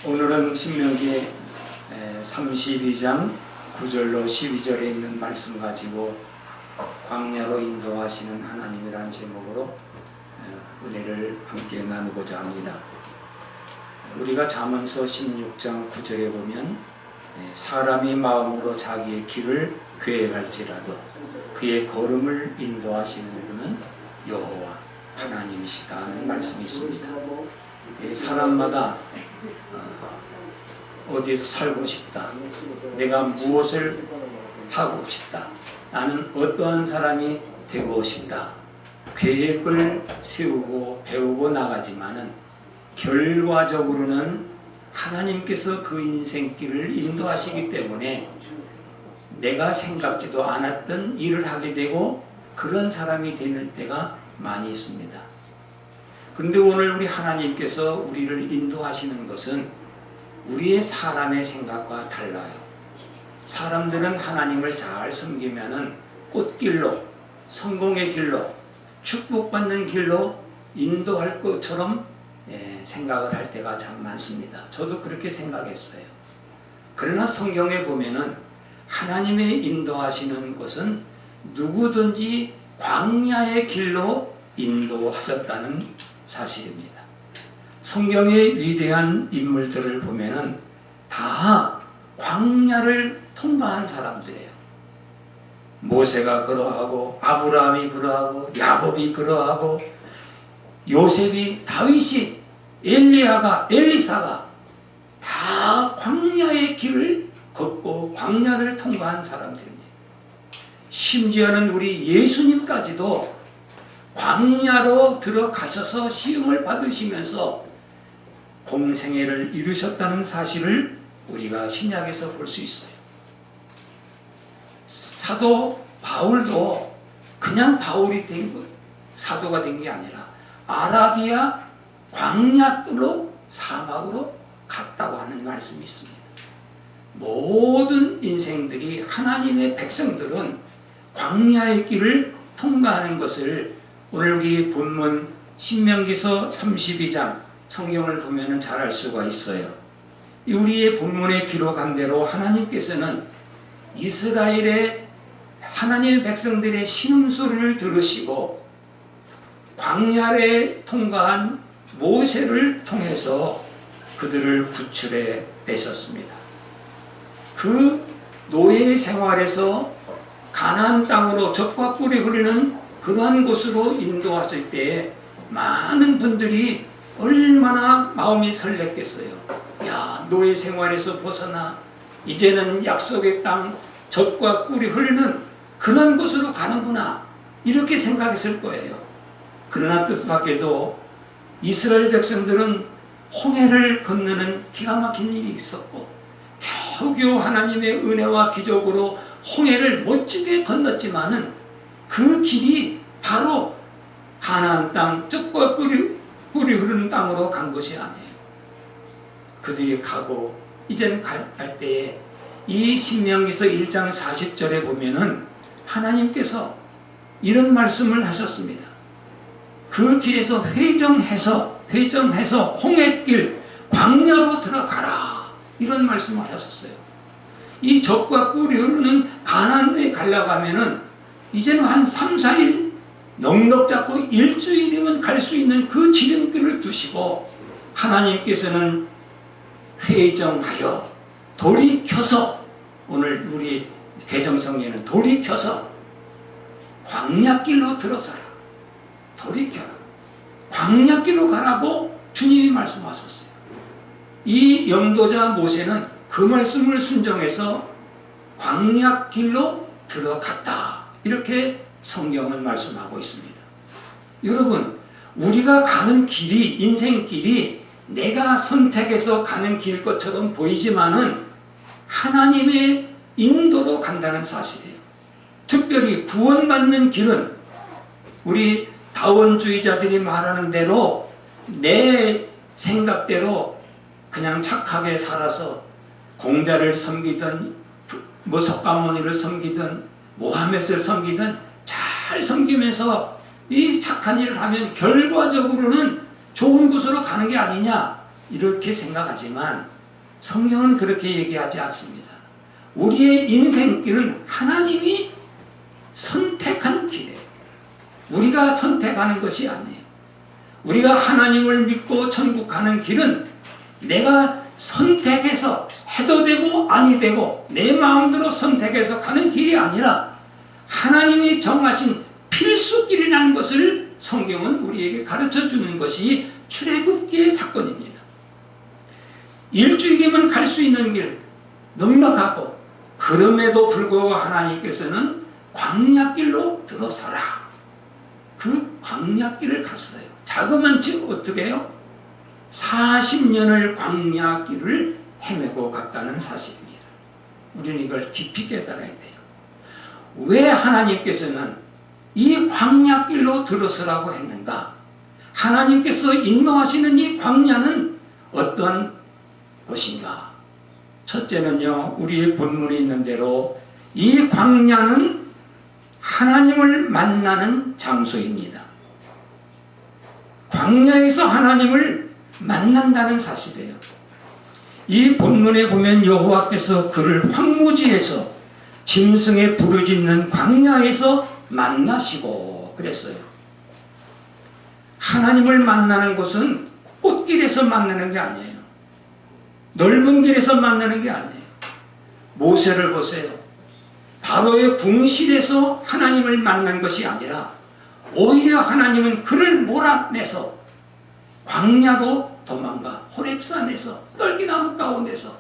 오늘은 신명기 32장 9절로 12절에 있는 말씀 가지고 광야로 인도하시는 하나님이라는 제목으로 은혜를 함께 나누고자 합니다. 우리가 잠언서 16장 9절에 보면 사람이 마음으로 자기의 길을 계획할지라도 그의 걸음을 인도하시는 분은 여호와 하나님이시다는 말씀이 있습니다. 사람마다 어디서 살고 싶다, 내가 무엇을 하고 싶다, 나는 어떠한 사람이 되고 싶다, 계획을 세우고 배우고 나가지만은 결과적으로는 하나님께서 그 인생길을 인도하시기 때문에 내가 생각지도 않았던 일을 하게 되고 그런 사람이 되는 때가 많이 있습니다. 그런데 오늘 우리 하나님께서 우리를 인도하시는 것은 우리의 사람의 생각과 달라요. 사람들은 하나님을 잘 섬기면은 꽃길로, 성공의 길로, 축복받는 길로 인도할 것처럼 생각을 할 때가 참 많습니다. 저도 그렇게 생각했어요. 그러나 성경에 보면은 하나님의 인도하시는 것은 누구든지 광야의 길로 인도하셨다는 사실입니다. 성경의 위대한 인물들을 보면은 다 광야를 통과한 사람들이에요. 모세가 그러하고, 아브라함이 그러하고, 야곱이 그러하고, 요셉이, 다윗이, 엘리야가, 엘리사가 다 광야의 길을 걷고 광야를 통과한 사람들입니다. 심지어는 우리 예수님까지도 광야로 들어가셔서 시험을 받으시면서 공생애를 이루셨다는 사실을 우리가 신약에서 볼 수 있어요. 사도 바울도 그냥 바울이 된 것, 사도가 된 게 아니라 아라비아 광야로 사막으로 갔다고 하는 말씀이 있습니다. 모든 인생들이, 하나님의 백성들은 광야의 길을 통과하는 것을 오늘 우리 본문 신명기서 32장 성경을 보면 잘 알 수가 있어요. 우리의 본문에 기록한 대로 하나님께서는 이스라엘의 하나님의 백성들의 신음소리를 들으시고 광야에 통과한 모세를 통해서 그들을 구출해 내셨습니다. 그 노예 생활에서 가나안 땅으로 젖과 꿀이 흐르는 그러한 곳으로 인도하실 때에 많은 분들이 얼마나 마음이 설렜겠어요. 야, 노예 생활에서 벗어나 이제는 약속의 땅, 젖과 꿀이 흐르는 그런 곳으로 가는구나, 이렇게 생각했을 거예요. 그러나 뜻밖에도 이스라엘 백성들은 홍해를 건너는 기가 막힌 일이 있었고 겨우겨우 하나님의 은혜와 기적으로 홍해를 멋지게 건넜지만은 그 길이 바로 가나안 땅, 젖과 꿀이 흐르는 땅으로 간 것이 아니에요. 그들이 가고 이제는 갈 때에 이 신명기서 1장 40절에 보면은 하나님께서 이런 말씀을 하셨습니다. 그 길에서 회정해서 홍해길 광야로 들어가라, 이런 말씀을 하셨어요. 이 젖과 꿀이 흐르는 가나안에 가려고 하면은 이제는 한 3, 4일 넉넉 잡고 일주일이면 갈 수 있는 그 지름길을 두시고 하나님께서는 회정하여 돌이켜서, 오늘 우리 개정성에는 돌이켜서 광야길로 들어서라, 돌이켜라, 광야길로 가라고 주님이 말씀하셨어요. 이 영도자 모세는 그 말씀을 순종해서 광야길로 들어갔다, 이렇게 성경은 말씀하고 있습니다. 여러분, 우리가 가는 길이, 인생길이 내가 선택해서 가는 길 것처럼 보이지만은 하나님의 인도로 간다는 사실이에요. 특별히 구원받는 길은 우리 다원주의자들이 말하는 대로 내 생각대로 그냥 착하게 살아서 공자를 섬기든 석가모니를 섬기든 모하메스를 섬기든 잘 섬기면서 이 착한 일을 하면 결과적으로는 좋은 곳으로 가는 게 아니냐, 이렇게 생각하지만 성경은 그렇게 얘기하지 않습니다. 우리의 인생길은 하나님이 선택한 길이에요. 우리가 선택하는 것이 아니에요. 우리가 하나님을 믿고 천국 가는 길은 내가 선택해서 해도 되고 아니 되고 내 마음대로 선택해서 가는 길이 아니라 하나님이 정하신 필수길이라는 것을 성경은 우리에게 가르쳐 주는 것이 출애굽기의 사건입니다. 일주일이면 갈 수 있는 길 넉넉하고, 그럼에도 불구하고 하나님께서는 광야길로 들어서라. 그 광야길을 갔어요. 자그만 즉 어떻게 해요? 40년을 광야길을 헤매고 갔다는 사실입니다. 우리는 이걸 깊이 깨달아야 돼요. 왜 하나님께서는 이 광야길로 들어서라고 했는가? 하나님께서 인도하시는 이 광야는 어떤 것인가? 첫째는요, 우리의 본문에 있는 대로 이 광야는 하나님을 만나는 장소입니다. 광야에서 하나님을 만난다는 사실이에요. 이 본문에 보면 여호와께서 그를 황무지에서 짐승의 부르짖는 광야에서 만나시고 그랬어요. 하나님을 만나는 곳은 꽃길에서 만나는 게 아니에요. 넓은 길에서 만나는 게 아니에요. 모세를 보세요. 바로의 궁실에서 하나님을 만난 것이 아니라 오히려 하나님은 그를 몰아내서 광야로 도망가 호렙산에서 떨기나무 가운데서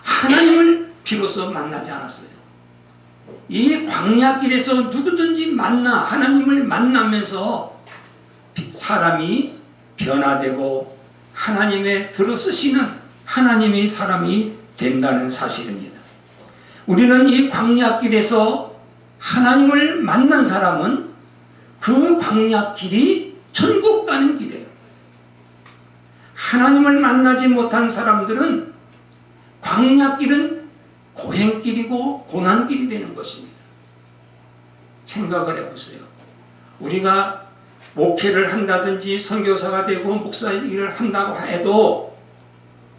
하나님을 비로소 만나지 않았어요. 이 광야길에서 누구든지 만나 하나님을 만나면서 사람이 변화되고 하나님의 들어서시는 하나님의 사람이 된다는 사실입니다. 우리는 이 광야길에서 하나님을 만난 사람은 그 광야길이 천국 가는 길이에요. 하나님을 만나지 못한 사람들은 광야길은 고행길이고 고난길이 되는 것입니다. 생각을 해보세요. 우리가 목회를 한다든지 선교사가 되고 목사 일을 한다고 해도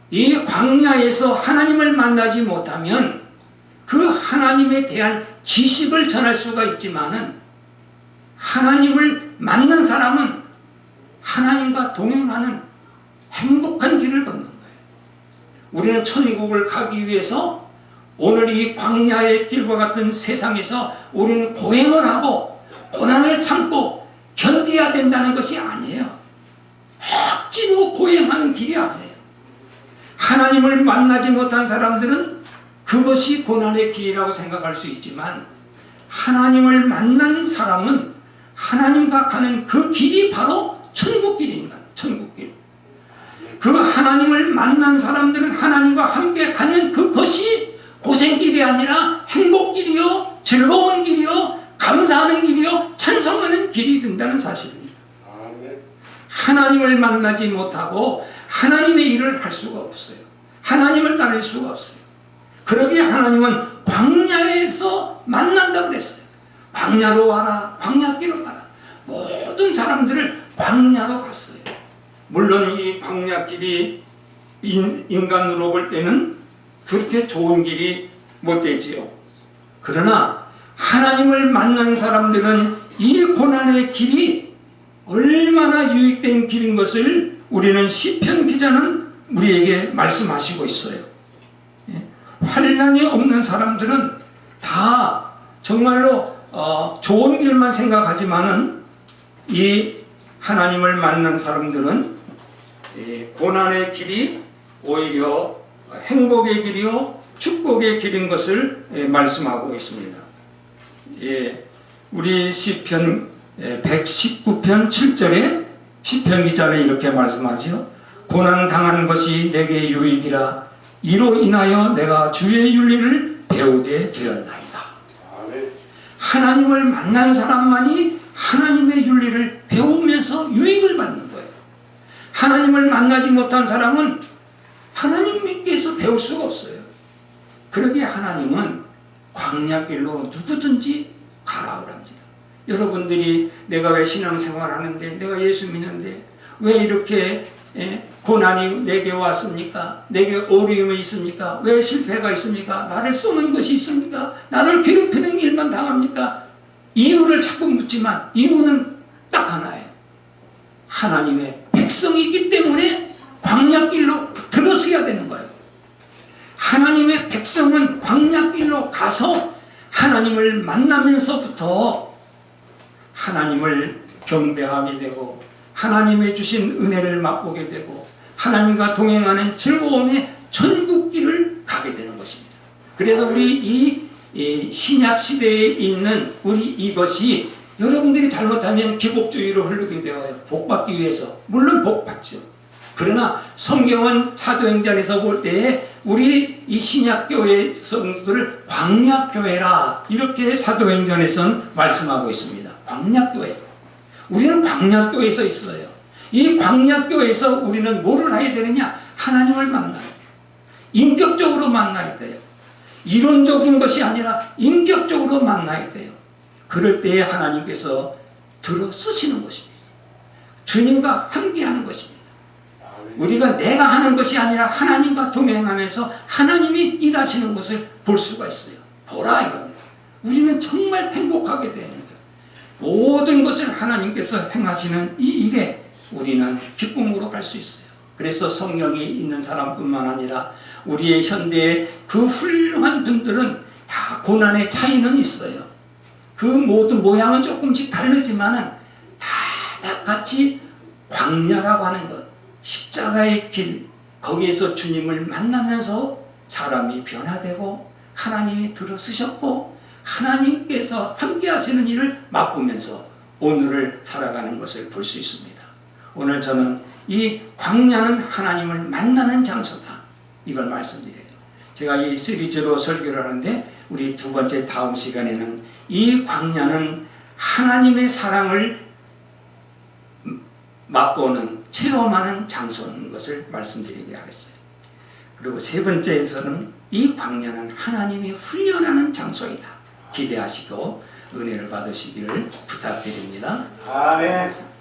이 광야에서 하나님을 만나지 못하면 그 하나님에 대한 지식을 전할 수가 있지만은 하나님을 만난 사람은 하나님과 동행하는 행복한 길을 걷는 거예요. 우리는 천국을 가기 위해서 오늘 이 광야의 길과 같은 세상에서 우리는 고행을 하고 고난을 참고 견뎌야 된다는 것이 아니에요. 억지로 고행하는 길이 아니에요. 하나님을 만나지 못한 사람들은 그것이 고난의 길이라고 생각할 수 있지만 하나님을 만난 사람은 하나님과 가는 그 길이 바로 천국길입니다. 천국길. 그 하나님을 만난 사람들은 하나님과 함께 가는 그것이 고생길이 아니라 행복길이요, 즐거운 길이요, 감사하는 길이요, 찬송하는 길이 된다는 사실입니다. 하나님을 만나지 못하고 하나님의 일을 할 수가 없어요. 하나님을 따를 수가 없어요. 그러기에 하나님은 광야에서 만난다고 그랬어요. 광야로 와라, 광야길로 가라. 모든 사람들을 광야로 갔어요. 물론 이 광야길이 인간으로 볼 때는 그렇게 좋은 길이 못 되지요. 그러나 하나님을 만난 사람들은 이 고난의 길이 얼마나 유익된 길인 것을 우리는 시편 기자는 우리에게 말씀하시고 있어요. 환난이 없는 사람들은 다 정말로 좋은 길만 생각하지만은 이 하나님을 만난 사람들은 고난의 길이 오히려 행복의 길이요 축복의 길인 것을 말씀하고 있습니다. 우리 시편 119편 7절에 시편 기자는 이렇게 말씀하죠. 고난 당하는 것이 내게 유익이라 이로 인하여 내가 주의 윤리를 배우게 되었나이다. 하나님을 만난 사람만이 하나님의 윤리를 배우면서 유익을 받는 거예요. 하나님을 만나지 못한 사람은 하나님께서 배울 수가 없어요. 그러기에 하나님은 광야길로 누구든지 가라고 합니다. 여러분들이 내가 왜 신앙생활 하는데, 내가 예수 믿는데 왜 이렇게 고난이 내게 왔습니까? 내게 어려움이 있습니까? 왜 실패가 있습니까? 나를 쏘는 것이 있습니까? 나를 괴롭히는 일만 당합니까? 이유를 자꾸 묻지만 이유는 딱 하나예요. 하나님의 백성이기 때문에 광야길로 들어서야 되는 거예요. 하나님의 백성은 광야길로 가서 하나님을 만나면서부터 하나님을 경배하게 되고 하나님의 주신 은혜를 맛보게 되고 하나님과 동행하는 즐거움의 천국길을 가게 되는 것입니다. 그래서 우리 이 신약 시대에 있는 우리 이것이 여러분들이 잘못하면 기복주의로 흐르게 되어요. 복받기 위해서. 물론 복받죠. 그러나 성경은 사도행전에서 볼 때에 우리 이 신약교회 성도들을 광야교회라 이렇게 사도행전에서는 말씀하고 있습니다. 광야교회. 우리는 광야교회에서 있어요. 이 광야교회에서 우리는 뭐를 해야 되느냐? 하나님을 만나야 돼요. 인격적으로 만나야 돼요. 이론적인 것이 아니라 인격적으로 만나야 돼요. 그럴 때에 하나님께서 들어 쓰시는 것입니다. 주님과 함께하는 것입니다. 우리가 내가 하는 것이 아니라 하나님과 동행하면서 하나님이 일하시는 것을 볼 수가 있어요. 보라 이겁니다. 우리는 정말 행복하게 되는 거예요. 모든 것을 하나님께서 행하시는 이 일에 우리는 기쁨으로 갈 수 있어요. 그래서 성령이 있는 사람뿐만 아니라 우리의 현대의 그 훌륭한 분들은 다 고난의 차이는 있어요. 그 모든 모양은 조금씩 다르지만은 다 같이 광야라고 하는 것, 십자가의 길, 거기에서 주님을 만나면서 사람이 변화되고 하나님이 들어서셨고 하나님께서 함께 하시는 일을 맛보면서 오늘을 살아가는 것을 볼 수 있습니다. 오늘 저는 이 광야는 하나님을 만나는 장소다. 이걸 말씀드려요. 제가 이 시리즈로 설교를 하는데 우리 두 번째 다음 시간에는 이 광야는 하나님의 사랑을 맛보는 체험하는 장소인 것을 말씀드리게 하겠어요. 그리고 세 번째에서는 이 광야는 하나님이 훈련하는 장소이다. 기대하시고 은혜를 받으시기를 부탁드립니다. 아멘.